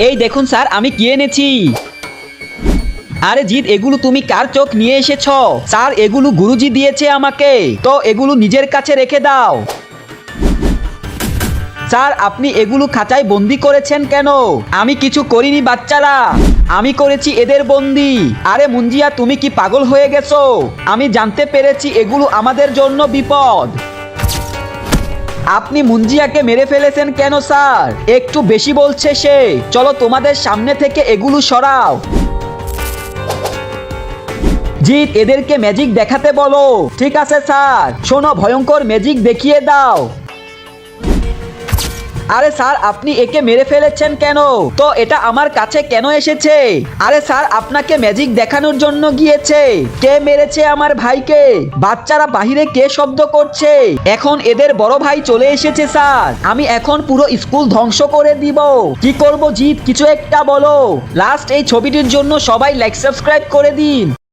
এই দেখুন স্যার, আমি কি এনেছি। আরে জিৎ, এগুলো তুমি কার চোখ নিয়ে এসেছো? স্যার, এগুলো গুরুজি দিয়েছে আমাকে, তো এগুলো নিজের কাছে রেখে দাও। স্যার, আপনি এগুলো খাঁচায় বন্দি করেছেন কেন? আমি কিছু করিনি বাচ্চারা, আমি করেছি এদের বন্দি। আরে মুঞ্জিয়া, তুমি কি পাগল হয়ে গেছো? আমি জানতে পেরেছি এগুলো আমাদের জন্য বিপদ। আপনি মুঞ্জিয়াকে মেরে ফেলেছেন কেন স্যার? একটু বেশি বলছে সে। চলো তোমাদের সামনে থেকে এগুলো সরাও। জিৎ, এদেরকে ম্যাজিক দেখাতে বলো। ঠিক আছে স্যার, শোনো, ভয়ঙ্কর ম্যাজিক দেখিয়ে দাও। আরে স্যার, আপনি একে মেরে ফেলেছেন কেন? তো এটা আমার কাছে কেন এসেছে? আরে স্যার, আপনাকে ম্যাজিক দেখানোর জন্য গিয়েছে। কে মেরেছে আমার ভাইকে? বাচ্চারা বাহিরে কে শব্দ করছে? এখন এদের বড় ভাই চলে এসেছে স্যার। আমি এখন পুরো স্কুল ধ্বংস করে দিব। কি করব জিৎ, কিছু একটা বলো। লাস্ট এই ছবিটির জন্য সবাই লাইক সাবস্ক্রাইব করে দিন।